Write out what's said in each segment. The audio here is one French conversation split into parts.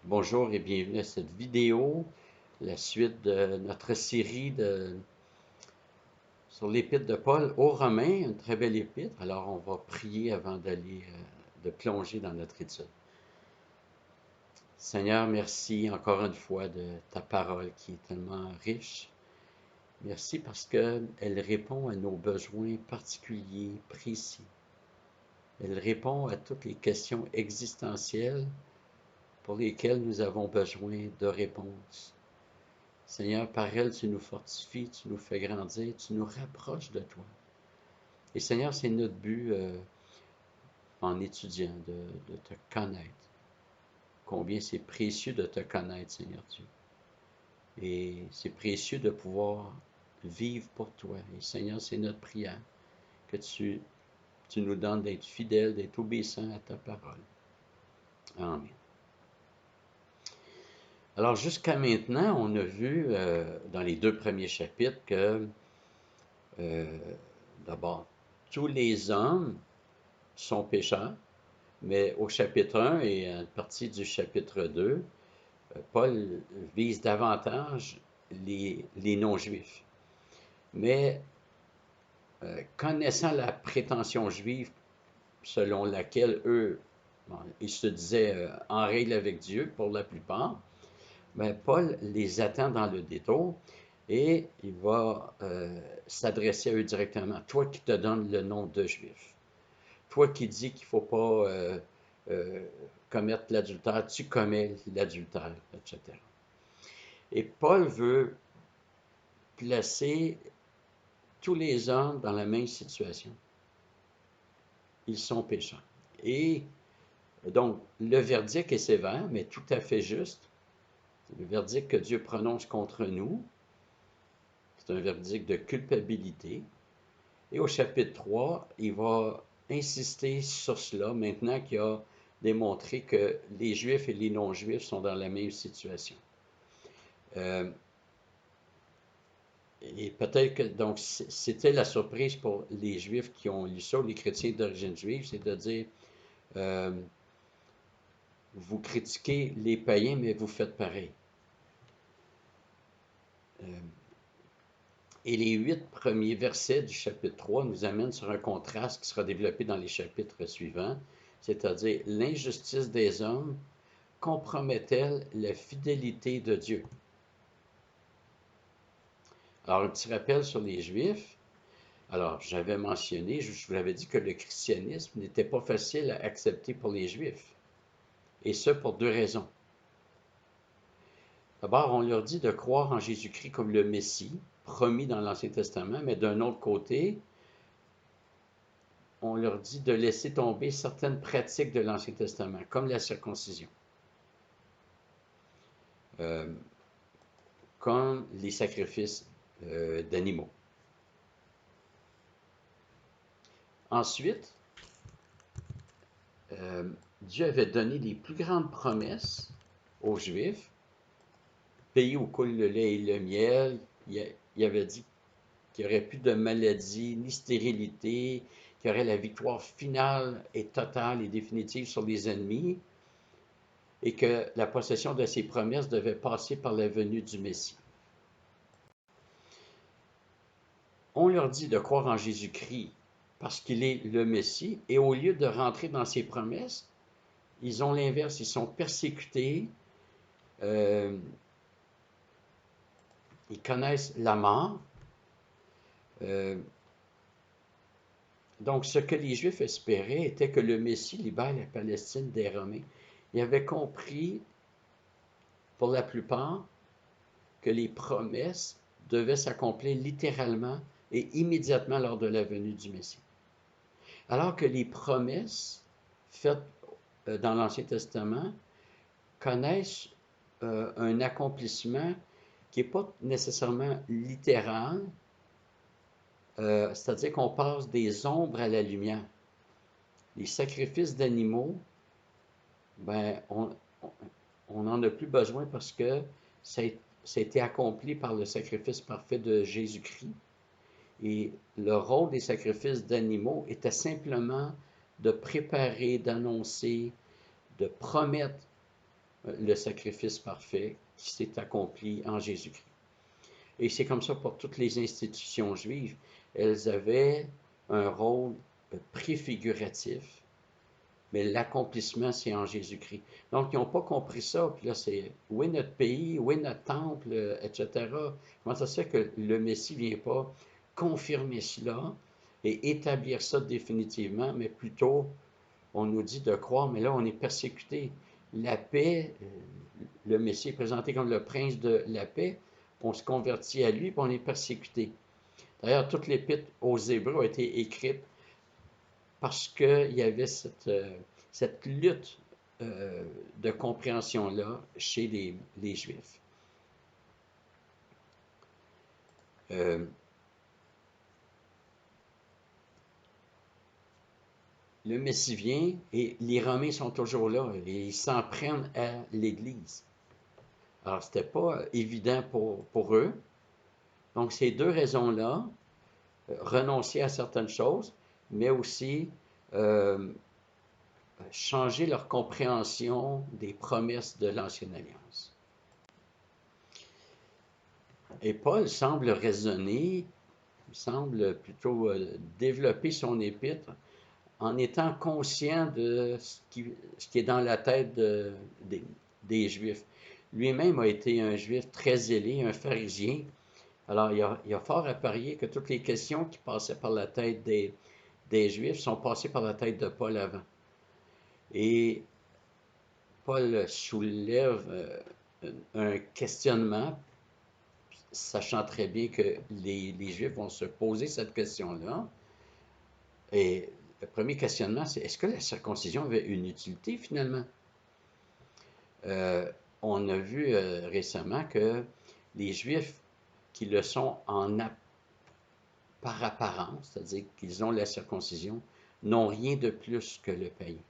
Bonjour et bienvenue à cette vidéo, la suite de notre série sur l'épître de Paul aux Romains, une très belle épître. Alors on va prier avant de plonger dans notre étude. Seigneur, merci encore une fois de ta parole qui est tellement riche. Merci parce qu'elle répond à nos besoins particuliers, précis. Elle répond à toutes les questions existentielles pour lesquelles nous avons besoin de réponses. Seigneur, par elle, tu nous fortifies, tu nous fais grandir, tu nous rapproches de toi. Et Seigneur, c'est notre but en étudiant de te connaître. Combien c'est précieux de te connaître, Seigneur Dieu. Et c'est précieux de pouvoir vivre pour toi. Et Seigneur, c'est notre prière que tu nous donnes d'être fidèles, d'être obéissants à ta parole. Amen. Alors, jusqu'à maintenant, on a vu dans les deux premiers chapitres que, euh, d'abord, tous les hommes sont pécheurs, mais au chapitre 1 et à une partie du chapitre 2, Paul vise davantage les non-juifs. Mais connaissant la prétention juive selon laquelle eux, bon, ils se disaient en règle avec Dieu pour la plupart, ben, Paul les attend dans le détour et il va s'adresser à eux directement. Toi qui te donnes le nom de juif, toi qui dis qu'il ne faut pas euh, commettre l'adultère, tu commets l'adultère, etc. Et Paul veut placer tous les hommes dans la même situation. Ils sont pécheurs. Et donc, le verdict est sévère, mais tout à fait juste. Le verdict que Dieu prononce contre nous, c'est un verdict de culpabilité. Et au chapitre 3, il va insister sur cela maintenant qu'il a démontré que les Juifs et les non-Juifs sont dans la même situation. Et peut-être que donc c'était la surprise pour les Juifs qui ont lu ça, les chrétiens d'origine juive, c'est de dire euh, vous critiquez les païens, mais vous faites pareil. Et les 8 premiers versets du chapitre 3 nous amènent sur un contraste qui sera développé dans les chapitres suivants, c'est-à-dire l'injustice des hommes compromet-elle la fidélité de Dieu? Alors, un petit rappel sur les Juifs. Alors, j'avais mentionné, je vous l'avais dit que le christianisme n'était pas facile à accepter pour les Juifs. Et ce, pour deux raisons. D'abord, on leur dit de croire en Jésus-Christ comme le Messie, promis dans l'Ancien Testament, mais d'un autre côté, on leur dit de laisser tomber certaines pratiques de l'Ancien Testament, comme la circoncision, euh, comme les sacrifices d'animaux. Ensuite, Dieu avait donné les plus grandes promesses aux Juifs, pays où coule le lait et le miel. Il avait dit qu'il n'y aurait plus de maladie ni stérilité, qu'il y aurait la victoire finale et totale et définitive sur les ennemis, et que la possession de ces promesses devait passer par la venue du Messie. On leur dit de croire en Jésus-Christ parce qu'il est le Messie, et au lieu de rentrer dans ses promesses, ils ont l'inverse, ils sont persécutés, euh, ils connaissent la mort. Donc, ce que les Juifs espéraient était que le Messie libère la Palestine des Romains. Ils avaient compris, pour la plupart, que les promesses devaient s'accomplir littéralement et immédiatement lors de la venue du Messie. Alors que les promesses faites dans l'Ancien Testament connaissent un accomplissement qui n'est pas nécessairement littéral, c'est-à-dire qu'on passe des ombres à la lumière. Les sacrifices d'animaux, ben, on n'en a plus besoin parce que ça a été accompli par le sacrifice parfait de Jésus-Christ. Et le rôle des sacrifices d'animaux était simplement de préparer, d'annoncer, de promettre le sacrifice parfait qui s'est accompli en Jésus-Christ. Et c'est comme ça pour toutes les institutions juives. Elles avaient un rôle préfiguratif, mais l'accomplissement, c'est en Jésus-Christ. Donc, ils n'ont pas compris ça. Puis là, c'est où est notre pays, où est notre temple, etc. Comment ça se fait que le Messie ne vient pas confirmer cela et établir ça définitivement, mais plutôt, on nous dit de croire, mais là, on est persécuté. La paix, le Messie est présenté comme le prince de la paix. On se convertit à lui, puis on est persécuté. D'ailleurs, toute l'épître aux Hébreux a été écrite parce qu'il y avait cette lutte de compréhension-là chez les Juifs. Le Messie vient et les Romains sont toujours là et ils s'en prennent à l'Église. Alors, ce n'était pas évident pour eux. Donc, ces deux raisons-là, renoncer à certaines choses, mais aussi changer leur compréhension des promesses de l'Ancienne Alliance. Et Paul semble raisonner, semble plutôt développer son épître en étant conscient de ce qui est dans la tête des Juifs. Lui-même a été un Juif très zélé, un pharisien. Alors, il y a fort à parier que toutes les questions qui passaient par la tête des Juifs sont passées par la tête de Paul avant. Et Paul soulève un questionnement, sachant très bien que les Juifs vont se poser cette question-là. Et le premier questionnement, c'est est-ce que la circoncision avait une utilité finalement? On a vu récemment que les Juifs qui le sont par apparence, c'est-à-dire qu'ils ont la circoncision, n'ont rien de plus que le païen.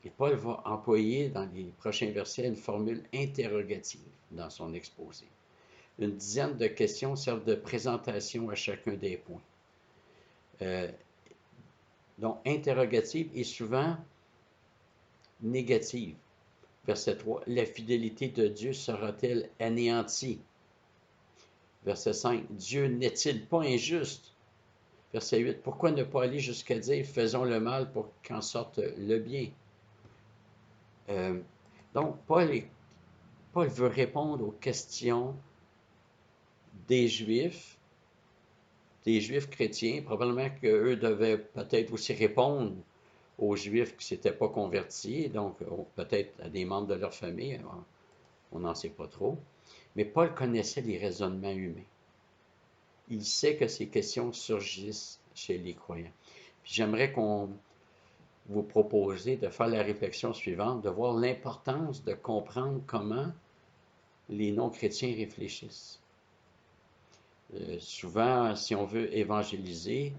Et Paul va employer dans les prochains versets une formule interrogative dans son exposé. Une dizaine de questions servent de présentation à chacun des points. Donc, interrogative est souvent négative. Verset 3, la fidélité de Dieu sera-t-elle anéantie? Verset 5, Dieu n'est-il pas injuste? Verset 8, pourquoi ne pas aller jusqu'à dire faisons le mal pour qu'en sorte le bien? Donc, Paul veut répondre aux questions des Juifs chrétiens. Probablement qu'eux devaient peut-être aussi répondre aux Juifs qui ne s'étaient pas convertis, donc peut-être à des membres de leur famille, on n'en sait pas trop. Mais Paul connaissait les raisonnements humains. Il sait que ces questions surgissent chez les croyants. Puis j'aimerais qu'on vous propose de faire la réflexion suivante, de voir l'importance de comprendre comment les non-chrétiens réfléchissent. Souvent, si on veut évangéliser,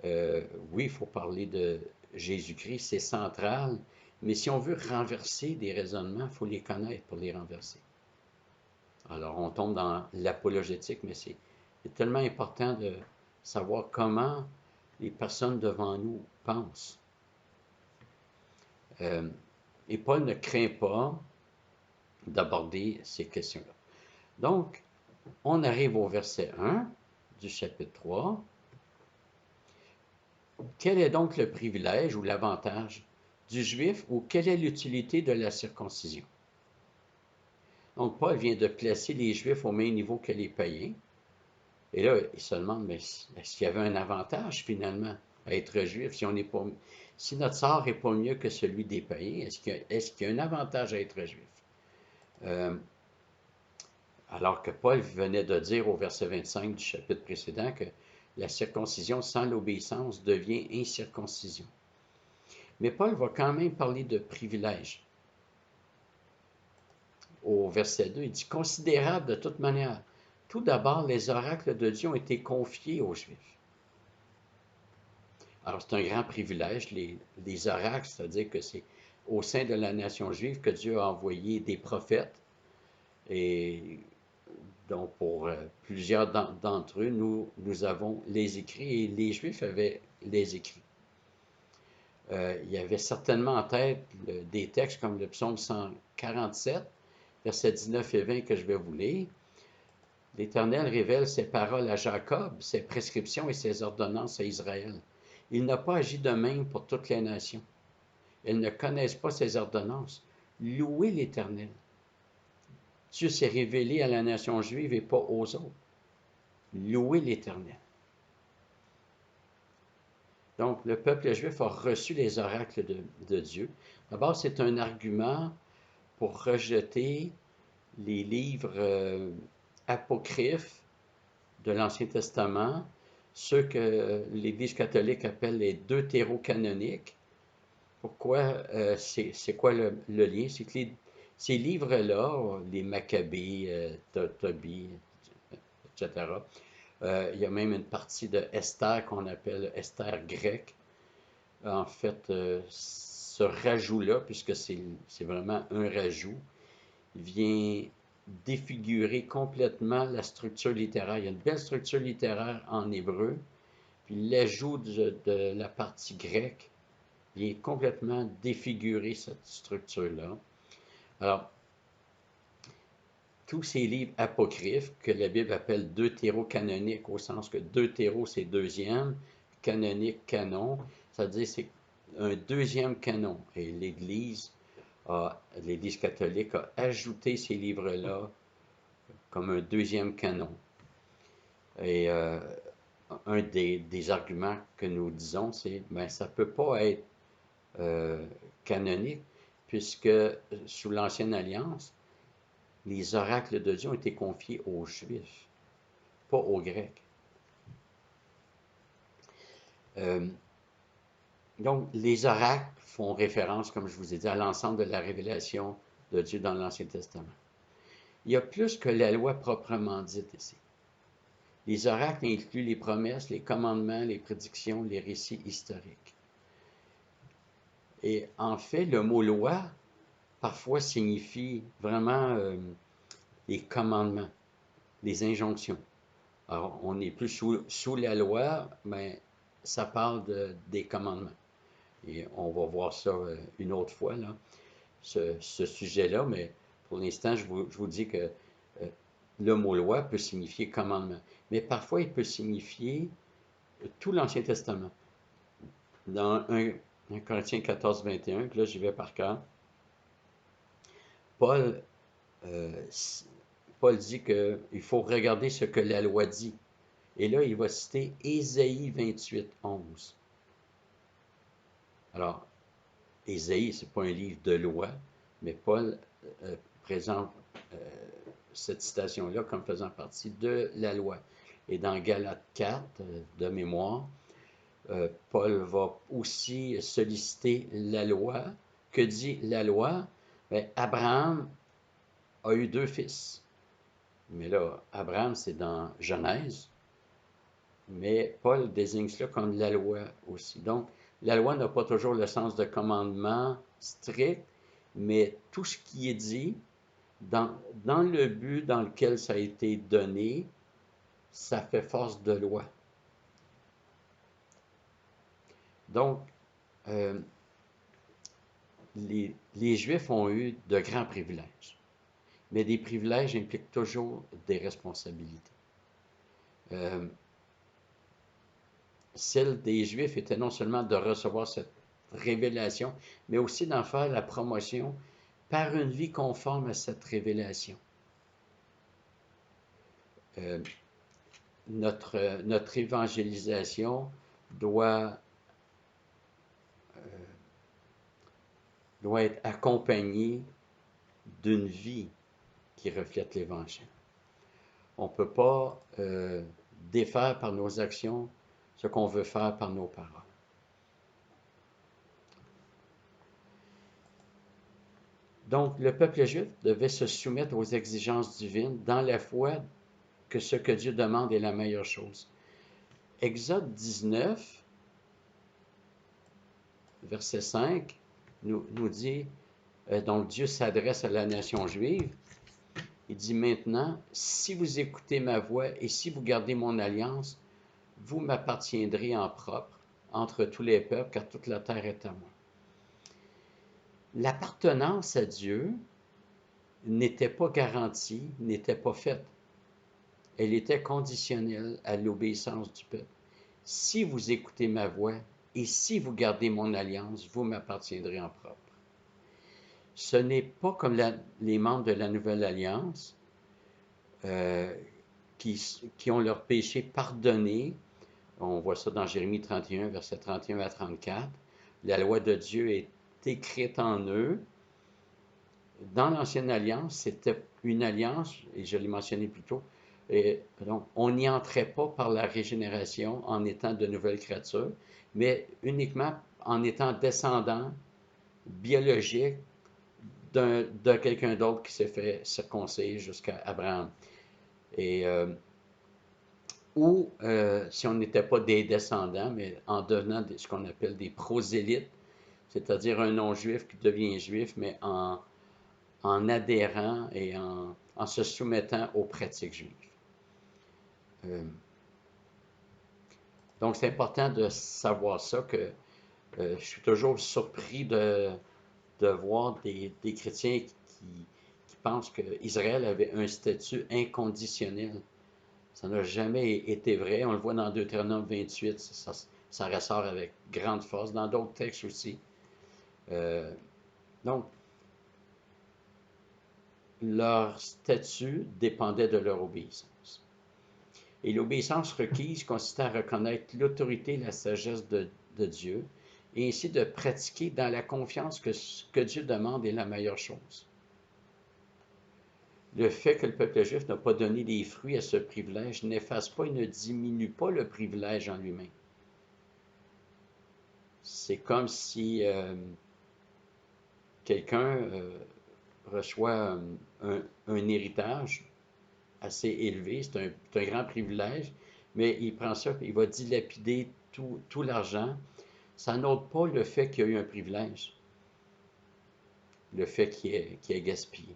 oui, il faut parler de Jésus-Christ, c'est central, mais si on veut renverser des raisonnements, il faut les connaître pour les renverser. Alors, on tombe dans l'apologétique, mais c'est tellement important de savoir comment les personnes devant nous pensent. Et Paul ne craint pas d'aborder ces questions-là. Donc, on arrive au verset 1 du chapitre 3. Quel est donc le privilège ou l'avantage du juif ou quelle est l'utilité de la circoncision? Donc, Paul vient de placer les juifs au même niveau que les païens. Et là, il se demande, mais est-ce qu'il y avait un avantage finalement à être juif si notre sort n'est pas mieux que celui des païens, est-ce qu'il y a un avantage à être juif? Alors que Paul venait de dire au verset 25 du chapitre précédent que la circoncision sans l'obéissance devient incirconcision. Mais Paul va quand même parler de privilèges. Au verset 2, il dit « considérable de toute manière ». Tout d'abord, les oracles de Dieu ont été confiés aux Juifs. Alors, c'est un grand privilège, les oracles, c'est-à-dire que c'est au sein de la nation juive que Dieu a envoyé des prophètes. Et donc, pour plusieurs d'entre eux, nous avons les écrits et les Juifs avaient les écrits. Il y avait certainement en tête des textes comme le psaume 147, versets 19 et 20 que je vais vous lire. L'Éternel révèle ses paroles à Jacob, ses prescriptions et ses ordonnances à Israël. Il n'a pas agi de même pour toutes les nations. Elles ne connaissent pas ses ordonnances. Louez l'Éternel. Dieu s'est révélé à la nation juive et pas aux autres. Louez l'Éternel. Donc, le peuple juif a reçu les oracles de Dieu. D'abord, c'est un argument pour rejeter les livres apocryphes de l'Ancien Testament, ceux que l'Église catholique appelle les deutérocanoniques. Pourquoi? C'est quoi le lien? C'est que ces livres-là, les Maccabées, Tobie, etc., il y a même une partie de Esther qu'on appelle Esther grecque. En fait, ce rajout-là, puisque c'est vraiment un rajout, vient défigurer complètement la structure littéraire. Il y a une belle structure littéraire en hébreu, puis l'ajout de la partie grecque vient complètement défigurer cette structure-là. Alors, tous ces livres apocryphes que la Bible appelle deutérocanoniques, au sens que deutéro, c'est deuxième, canonique, canon, c'est-à-dire c'est un deuxième canon. Et l'Église catholique a ajouté ces livres-là comme un deuxième canon. Et un des arguments que nous disons, c'est ben ça ne peut pas être canonique, puisque sous l'Ancienne Alliance, les oracles de Dieu ont été confiés aux Juifs, pas aux Grecs. Donc, les oracles font référence, comme je vous ai dit, à l'ensemble de la révélation de Dieu dans l'Ancien Testament. Il y a plus que la loi proprement dite ici. Les oracles incluent les promesses, les commandements, les prédictions, les récits historiques. Et en fait, le mot loi, parfois, signifie vraiment les commandements, les injonctions. Alors, on n'est plus sous la loi, mais ça parle des commandements. Et on va voir ça une autre fois, là, ce sujet-là, mais pour l'instant, je vous dis que le mot loi peut signifier commandement. Mais parfois, il peut signifier tout l'Ancien Testament. Dans 1 Corinthiens 14, 21, que là, j'y vais par cœur, Paul, euh, Paul dit qu'il faut regarder ce que la loi dit. Et là, il va citer Ésaïe 28, 11. Alors, Ésaïe, ce n'est pas un livre de loi, mais Paul présente cette citation-là comme faisant partie de la loi. Et dans Galates 4, de mémoire, Paul va aussi solliciter la loi. Que dit la loi? Bien, Abraham a eu 2 fils. Mais là, Abraham, c'est dans Genèse. Mais Paul désigne cela comme la loi aussi. Donc, la loi n'a pas toujours le sens de commandement strict, mais tout ce qui est dit, dans le but dans lequel ça a été donné, ça fait force de loi. Donc, les Juifs ont eu de grands privilèges, mais des privilèges impliquent toujours des responsabilités. Celle des Juifs était non seulement de recevoir cette révélation, mais aussi d'en faire la promotion par une vie conforme à cette révélation. Notre évangélisation doit être accompagnée d'une vie qui reflète l'Évangile. On ne peut pas défaire par nos actions ce qu'on veut faire par nos paroles. Donc, le peuple juif devait se soumettre aux exigences divines dans la foi que ce que Dieu demande est la meilleure chose. Exode 19, verset 5, nous dit, donc Dieu s'adresse à la nation juive, il dit maintenant, si vous écoutez ma voix et si vous gardez mon alliance, vous m'appartiendrez en propre, entre tous les peuples, car toute la terre est à moi. L'appartenance à Dieu n'était pas garantie, n'était pas faite. Elle était conditionnelle à l'obéissance du peuple. Si vous écoutez ma voix et si vous gardez mon alliance, vous m'appartiendrez en propre. Ce n'est pas comme les membres de la Nouvelle Alliance euh, qui ont leurs péchés pardonnés. On voit ça dans Jérémie 31, versets 31 à 34. La loi de Dieu est écrite en eux. Dans l'Ancienne Alliance, c'était une alliance, et je l'ai mentionné plus tôt, et donc on n'y entrait pas par la régénération en étant de nouvelles créatures, mais uniquement en étant descendant biologique de quelqu'un d'autre qui s'est fait circoncire jusqu'à Abraham. Et, ou si on n'était pas des descendants, mais en devenant ce qu'on appelle des prosélytes, c'est-à-dire un non-juif qui devient juif, mais en adhérant et en se soumettant aux pratiques juives. Euh, donc, c'est important de savoir ça, que je suis toujours surpris de voir des chrétiens qui pensent qu'Israël avait un statut inconditionnel. Ça n'a jamais été vrai. On le voit dans Deutéronome 28, ça ressort avec grande force, dans d'autres textes aussi. Euh, donc, leur statut dépendait de leur obéissance. Et l'obéissance requise consistait à reconnaître l'autorité et la sagesse de Dieu, et ainsi de pratiquer dans la confiance que ce que Dieu demande est la meilleure chose. Le fait que le peuple juif n'a pas donné les fruits à ce privilège n'efface pas et ne diminue pas le privilège en lui-même. C'est comme si quelqu'un reçoit un héritage assez élevé, c'est un grand privilège, mais il prend ça, il va dilapider tout l'argent. Ça n'ôte pas le fait qu'il y a eu un privilège, le fait qu'il ait gaspillé.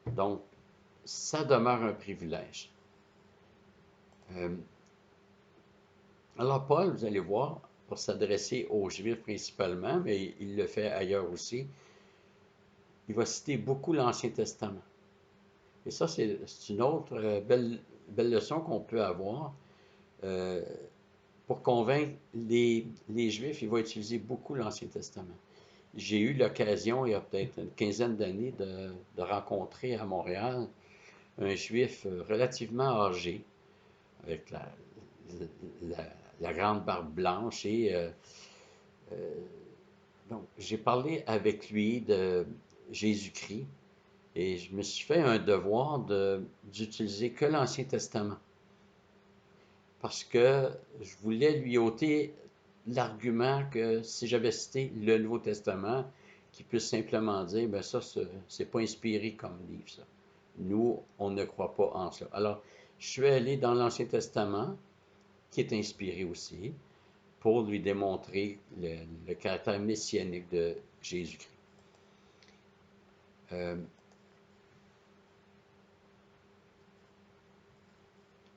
Donc, ça demeure un privilège. Alors, Paul, vous allez voir, pour s'adresser aux Juifs principalement, mais il le fait ailleurs aussi, il va citer beaucoup l'Ancien Testament. Et ça, c'est une autre belle leçon qu'on peut avoir. Euh, pour convaincre les Juifs, il va utiliser beaucoup l'Ancien Testament. J'ai eu l'occasion, il y a peut-être une quinzaine d'années, de rencontrer à Montréal un Juif relativement âgé, avec la grande barbe blanche. Et donc, j'ai parlé avec lui de Jésus-Christ et je me suis fait un devoir d'utiliser que l'Ancien Testament. Parce que je voulais lui ôter l'argument que si j'avais cité le Nouveau Testament, qu'il puisse simplement dire, ben ça, c'est pas inspiré comme livre, ça. Nous, on ne croit pas en cela. Alors, je suis allé dans l'Ancien Testament, qui est inspiré aussi, pour lui démontrer le caractère messianique de Jésus-Christ.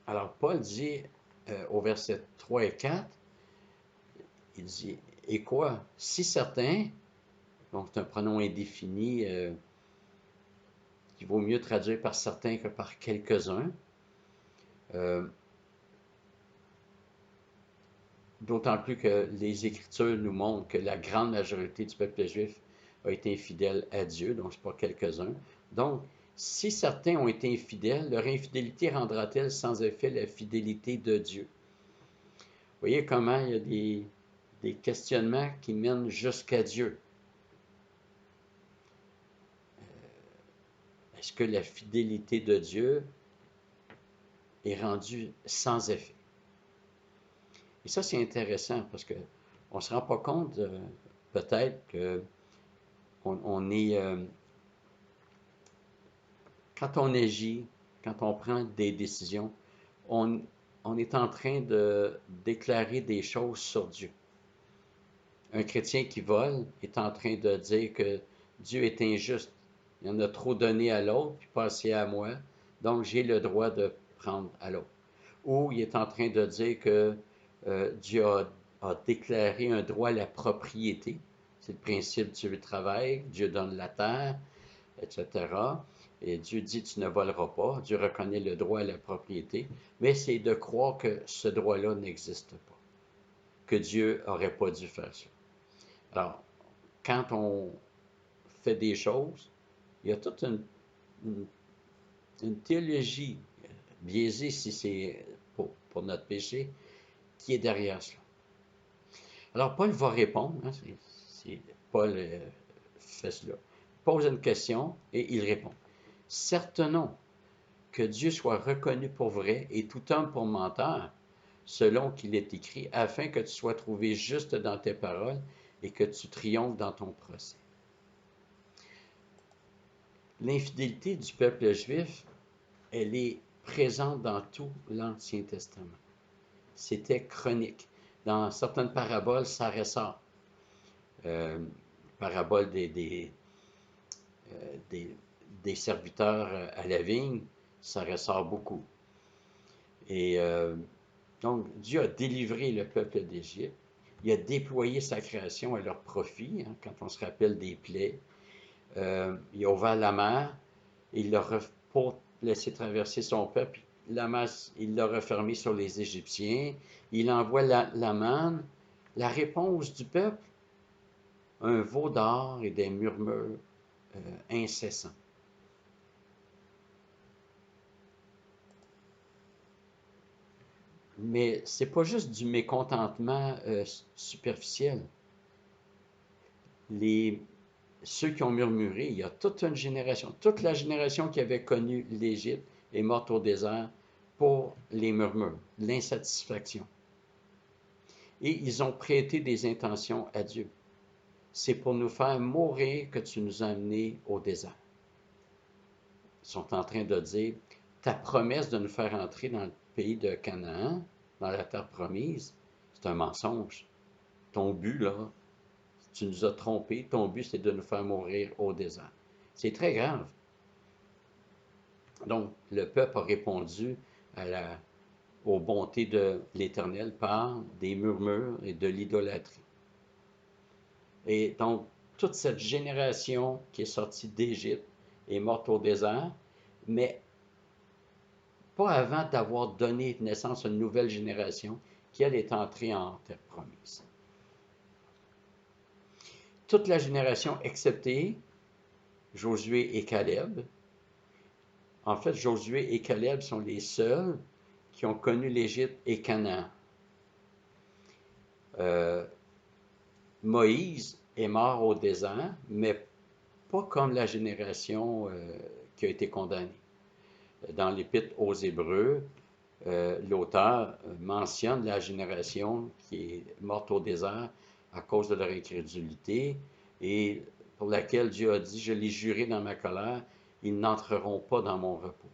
Alors, Paul dit au verset 3 et 4, il dit, et quoi? Si certains, donc c'est un pronom indéfini qui vaut mieux traduire par certains que par quelques-uns, d'autant plus que les Écritures nous montrent que la grande majorité du peuple juif a été infidèle à Dieu, donc ce n'est pas quelques-uns. Donc, si certains ont été infidèles, leur infidélité rendra-t-elle sans effet la fidélité de Dieu? Vous voyez comment il y a des questionnements qui mènent jusqu'à Dieu. Est-ce que la fidélité de Dieu est rendue sans effet? Et ça, c'est intéressant parce qu'on ne se rend pas compte peut-être qu'on est, quand on agit, quand on prend des décisions, on, on est en train de déclarer des choses sur Dieu. Un chrétien qui vole est en train de dire que Dieu est injuste. Il en a trop donné à l'autre, puis pas assez à moi, donc j'ai le droit de prendre à l'autre. Ou il est en train de dire que Dieu a déclaré un droit à la propriété. C'est le principe du travail. Dieu donne la terre, etc. Et Dieu dit, tu ne voleras pas. Dieu reconnaît le droit à la propriété. Mais c'est de croire que ce droit-là n'existe pas, que Dieu n'aurait pas dû faire ça. Alors, quand on fait des choses, il y a toute une théologie biaisée, si c'est pour notre péché, qui est derrière cela. Alors, Paul va répondre, hein, Paul fait cela. Il pose une question et il répond. Certes non, que Dieu soit reconnu pour vrai et tout homme pour menteur, selon qu'il est écrit, afin que tu sois trouvé juste dans tes paroles et que tu triomphes dans ton procès. L'infidélité du peuple juif, elle est présente dans tout l'Ancien Testament. C'était chronique. Dans certaines paraboles, ça ressort. Parabole des serviteurs à la vigne, ça ressort beaucoup. Et donc, Dieu a délivré le peuple d'Égypte. Il a déployé sa création à leur profit, hein, quand on se rappelle des plaies. Il a ouvert la mer, pour laisser traverser son peuple. La mer, il l'a refermée sur les Égyptiens. Il envoie la manne. La réponse du peuple, un veau d'or et des murmures incessants. Mais c'est pas juste du mécontentement superficiel. Ceux qui ont murmuré, il y a toute une génération, toute la génération qui avait connu l'Égypte est morte au désert pour les murmures, l'insatisfaction. Et ils ont prêté des intentions à Dieu. C'est pour nous faire mourir que tu nous as amenés au désert. Ils sont en train de dire, ta promesse de nous faire entrer dans le pays de Canaan, dans la terre promise, c'est un mensonge. Ton but, là, tu nous as trompés, ton but, c'est de nous faire mourir au désert. C'est très grave. Donc, le peuple a répondu aux bontés de l'Éternel par des murmures et de l'idolâtrie. Et donc, toute cette génération qui est sortie d'Égypte est morte au désert, mais pas avant d'avoir donné naissance à une nouvelle génération qui, elle, est entrée en terre promise. Toute la génération excepté Josué et Caleb. En fait, Josué et Caleb sont les seuls qui ont connu l'Égypte et Canaan. Moïse est mort au désert, mais pas comme la génération qui a été condamnée. Dans l'Épître aux Hébreux, l'auteur mentionne la génération qui est morte au désert à cause de leur incrédulité et pour laquelle Dieu a dit, je l'ai juré dans ma colère, ils n'entreront pas dans mon repos.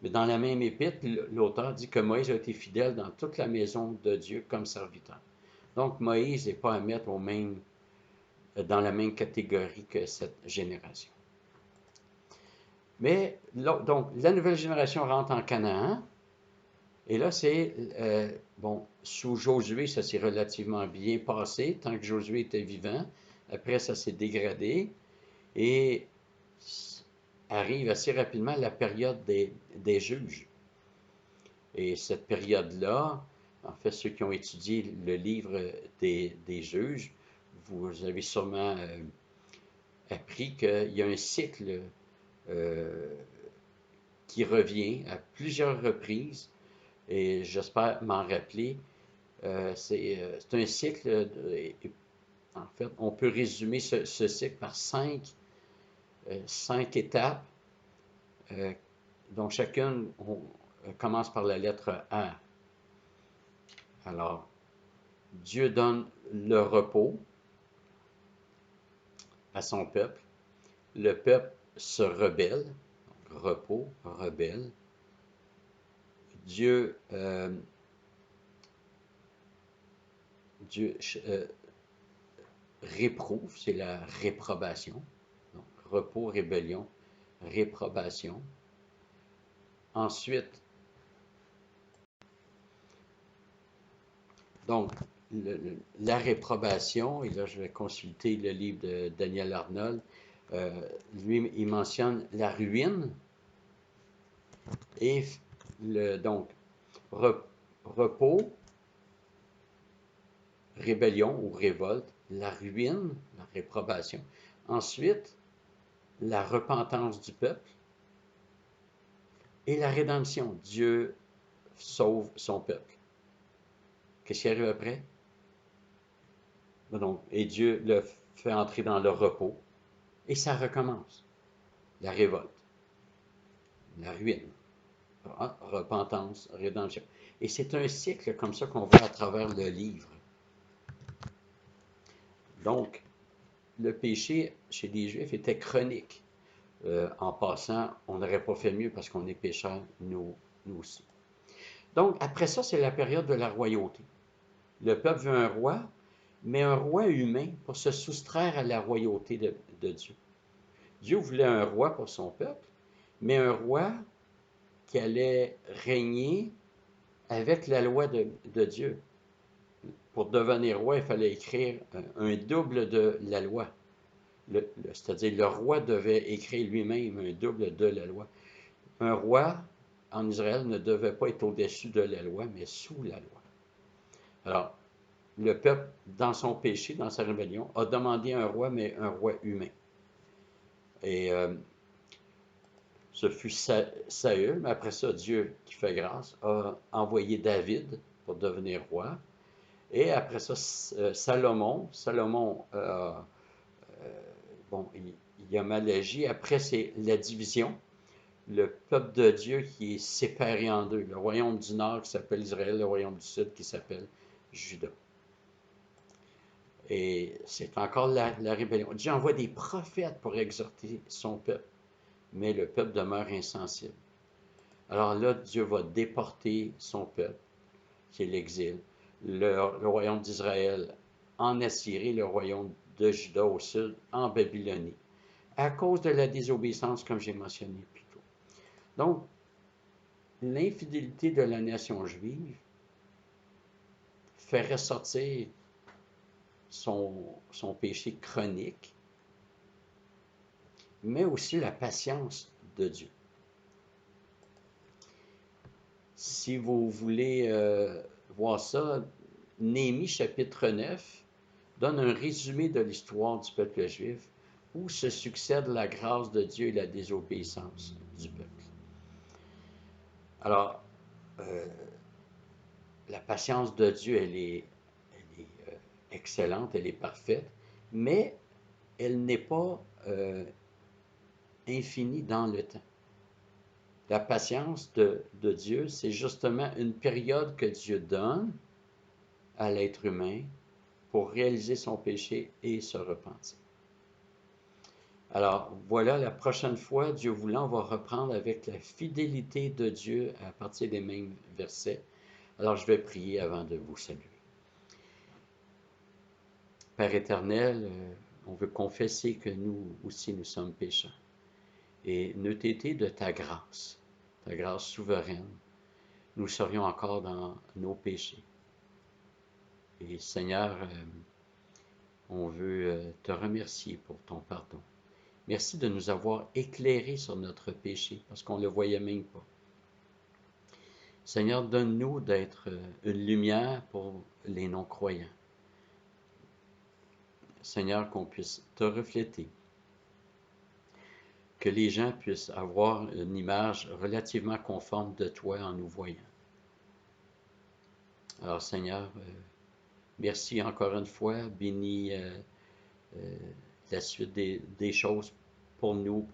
Mais dans la même épître, l'auteur dit que Moïse a été fidèle dans toute la maison de Dieu comme serviteur. Donc Moïse n'est pas à mettre dans la même catégorie que cette génération. Mais donc la nouvelle génération rentre en Canaan. Et là, sous Josué, ça s'est relativement bien passé, tant que Josué était vivant. Après, ça s'est dégradé. Et arrive assez rapidement la période des juges. Et cette période-là, en fait, ceux qui ont étudié le livre des juges, vous avez sûrement appris qu'il y a un cycle qui revient à plusieurs reprises, et j'espère m'en rappeler. C'est un cycle, en fait, on peut résumer ce cycle par cinq étapes, dont chacune commence par la lettre A. Alors, Dieu donne le repos à son peuple. Le peuple se rebelle. Donc, repos, rebelle. Dieu réprouve, c'est la réprobation. Donc, repos, rébellion, réprobation. Ensuite, Donc, la réprobation, et là je vais consulter le livre de Daniel Arnold, lui, il mentionne la ruine et donc repos, rébellion ou révolte, la ruine, la réprobation. Ensuite, la repentance du peuple et la rédemption. Dieu sauve son peuple. Qu'est-ce qui arrive après? Donc, et Dieu le fait entrer dans le repos et ça recommence. La révolte, la ruine, repentance, rédemption. Et c'est un cycle comme ça qu'on voit à travers le livre. Donc, le péché chez les Juifs était chronique. En passant, on n'aurait pas fait mieux parce qu'on est pécheurs, nous aussi. Donc, après ça, c'est la période de la royauté. Le peuple veut un roi, mais un roi humain pour se soustraire à la royauté de Dieu. Dieu voulait un roi pour son peuple, mais un roi qui allait régner avec la loi de Dieu. Pour devenir roi, il fallait écrire un double de la loi. C'est-à-dire le roi devait écrire lui-même un double de la loi. Un roi en Israël ne devait pas être au-dessus de la loi, mais sous la loi. Alors, le peuple, dans son péché, dans sa rébellion, a demandé un roi, mais un roi humain. Et ce fut Saül, mais après ça, Dieu, qui fait grâce, a envoyé David pour devenir roi. Et après ça, Salomon, bon, il a mal agi. Après, c'est la division. Le peuple de Dieu qui est séparé en deux. Le royaume du nord qui s'appelle Israël, le royaume du sud qui s'appelle Juda. Et c'est encore la rébellion. Dieu envoie des prophètes pour exhorter son peuple, mais le peuple demeure insensible. Alors là, Dieu va déporter son peuple, qui est l'exil, le royaume d'Israël en Assyrie, le royaume de Juda au sud, en Babylonie, à cause de la désobéissance, comme j'ai mentionné plus tôt. Donc, l'infidélité de la nation juive fait ressortir son péché chronique, mais aussi la patience de Dieu. Si vous voulez voir ça, Néhémie chapitre 9 donne un résumé de l'histoire du peuple juif où se succède la grâce de Dieu et la désobéissance du peuple. Alors, la patience de Dieu, elle est excellente, elle est parfaite, mais elle n'est pas infinie dans le temps. La patience de Dieu, c'est justement une période que Dieu donne à l'être humain pour réaliser son péché et se repentir. Alors, voilà, la prochaine fois, Dieu voulant, on va reprendre avec la fidélité de Dieu à partir des mêmes versets. Alors, je vais prier avant de vous saluer. Père éternel, on veut confesser que nous aussi, nous sommes pécheurs. Et n'eût été de ta grâce souveraine, nous serions encore dans nos péchés. Et Seigneur, on veut te remercier pour ton pardon. Merci de nous avoir éclairés sur notre péché, parce qu'on ne le voyait même pas. Seigneur, donne-nous d'être une lumière pour les non-croyants. Seigneur, qu'on puisse te refléter, que les gens puissent avoir une image relativement conforme de toi en nous voyant. Alors Seigneur, merci encore une fois, bénis la suite des choses pour nous,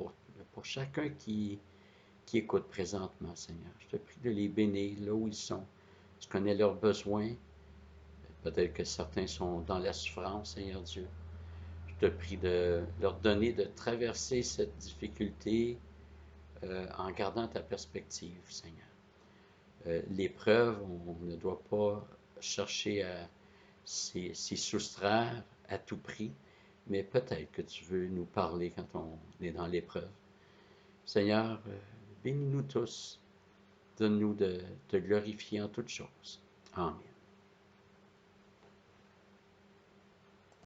pour chacun qui écoute présentement, Seigneur. Je te prie de les bénir là où ils sont. Tu connais leurs besoins. Peut-être que certains sont dans la souffrance, Seigneur Dieu. Je te prie de leur donner de traverser cette difficulté en gardant ta perspective, Seigneur. L'épreuve, on ne doit pas chercher à s'y soustraire à tout prix, mais peut-être que tu veux nous parler quand on est dans l'épreuve. Seigneur, bénis-nous tous. Donne-nous de te glorifier en toutes choses. Amen.